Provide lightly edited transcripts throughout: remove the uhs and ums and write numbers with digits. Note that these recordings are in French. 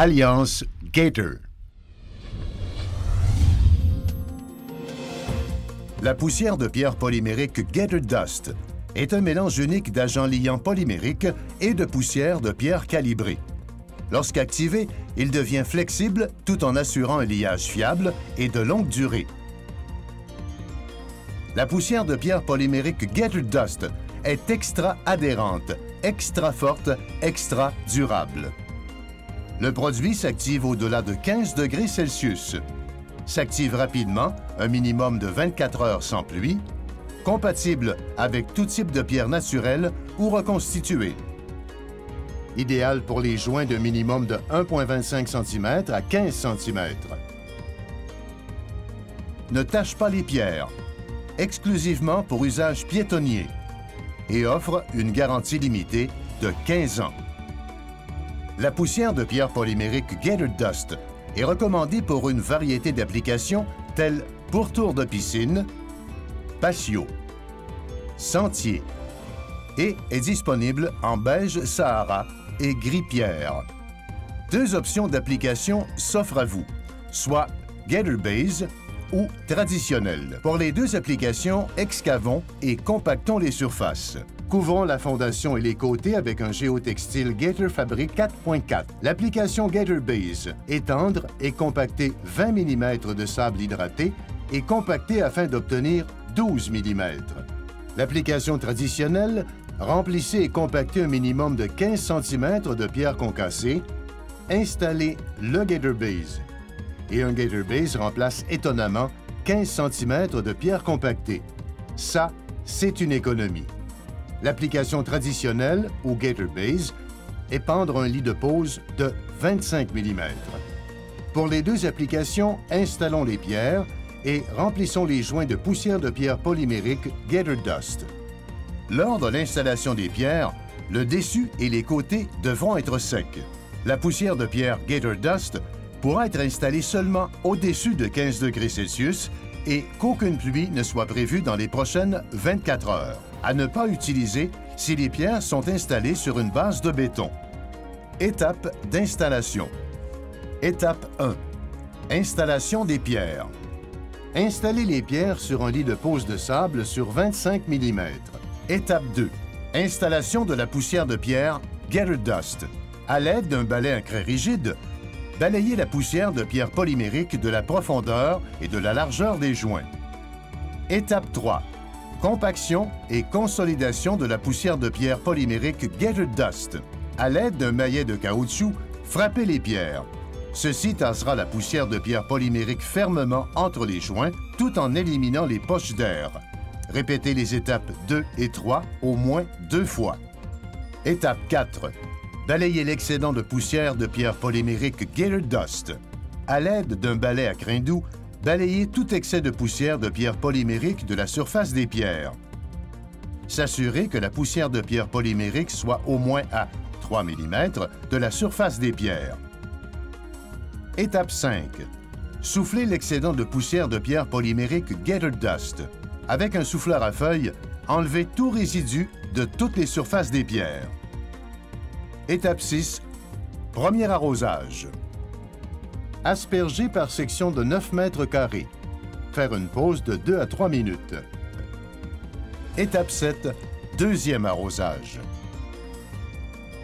Alliance Gator. La poussière de pierre polymérique Gator Dust est un mélange unique d'agents liants polymériques et de poussière de pierre calibrée. Lorsqu'activé, il devient flexible tout en assurant un liage fiable et de longue durée. La poussière de pierre polymérique Gator Dust est extra adhérente, extra forte, extra durable. Le produit s'active au-delà de 15 degrés Celsius. S'active rapidement, un minimum de 24 heures sans pluie, compatible avec tout type de pierre naturelle ou reconstituée. Idéal pour les joints d'un minimum de 1,25 cm à 15 cm. Ne tache pas les pierres, exclusivement pour usage piétonnier, et offre une garantie limitée de 15 ans. La poussière de pierre polymérique Gator Dust est recommandée pour une variété d'applications telles pourtour de piscine, patio, sentier et est disponible en beige Sahara et gris pierre. Deux options d'application s'offrent à vous, soit Gator Base ou traditionnel. Pour les deux applications, excavons et compactons les surfaces. Couvrons la fondation et les côtés avec un géotextile Gator Fabric 4.4. L'application Gator Base, étendre et compacter 20 mm de sable hydraté et compacter afin d'obtenir 12 mm. L'application traditionnelle, remplissez et compactez un minimum de 15 cm de pierre concassée. Installez le Gator Base. Et un Gator Base remplace étonnamment 15 cm de pierre compactée. Ça, c'est une économie. L'application traditionnelle, ou Gator Base, est pendre un lit de pose de 25 mm. Pour les deux applications, installons les pierres et remplissons les joints de poussière de pierre polymérique Gator Dust. Lors de l'installation des pierres, le dessus et les côtés devront être secs. La poussière de pierre Gator Dust pourra être installée seulement au-dessus de 15 degrés Celsius et qu'aucune pluie ne soit prévue dans les prochaines 24 heures. À ne pas utiliser si les pierres sont installées sur une base de béton. Étape d'installation. Étape 1. Installation des pierres. Installez les pierres sur un lit de pose de sable sur 25 mm. Étape 2. Installation de la poussière de pierre Gator Dust. À l'aide d'un balai à craie rigide, balayez la poussière de pierre polymérique de la profondeur et de la largeur des joints. Étape 3. Compaction et consolidation de la poussière de pierre polymérique Gator Dust. À l'aide d'un maillet de caoutchouc, frappez les pierres. Ceci tassera la poussière de pierre polymérique fermement entre les joints tout en éliminant les poches d'air. Répétez les étapes 2 et 3 au moins 2 fois. Étape 4. Balayez l'excédent de poussière de pierre polymérique Gator Dust. À l'aide d'un balai à crin doux, balayez tout excès de poussière de pierre polymérique de la surface des pierres. S'assurer que la poussière de pierre polymérique soit au moins à 3 mm de la surface des pierres. Étape 5. Soufflez l'excédent de poussière de pierre polymérique Gator Dust. Avec un souffleur à feuilles, enlevez tout résidu de toutes les surfaces des pierres. Étape 6. Premier arrosage. Asperger par section de 9 mètres carrés. Faire une pause de 2 à 3 minutes. Étape 7. Deuxième arrosage.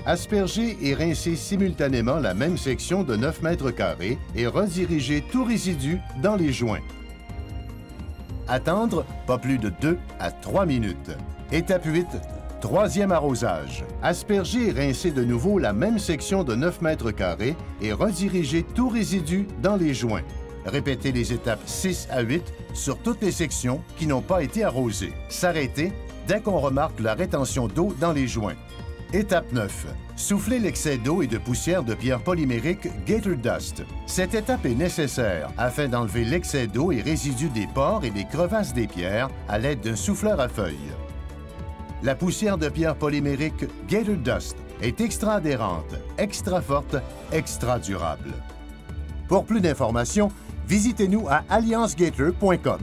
Asperger et rincer simultanément la même section de 9 mètres carrés et rediriger tout résidu dans les joints. Attendre pas plus de 2 à 3 minutes. Étape 8. Troisième arrosage. Asperger et rincer de nouveau la même section de 9 mètres carrés et rediriger tout résidu dans les joints. Répétez les étapes 6 à 8 sur toutes les sections qui n'ont pas été arrosées. S'arrêter dès qu'on remarque la rétention d'eau dans les joints. Étape 9. Soufflez l'excès d'eau et de poussière de pierre polymérique Gator Dust. Cette étape est nécessaire afin d'enlever l'excès d'eau et résidus des pores et des crevasses des pierres à l'aide d'un souffleur à feuilles. La poussière de pierre polymérique Gator Dust est extra adhérente, extra forte, extra durable. Pour plus d'informations, visitez-nous à alliancegator.com.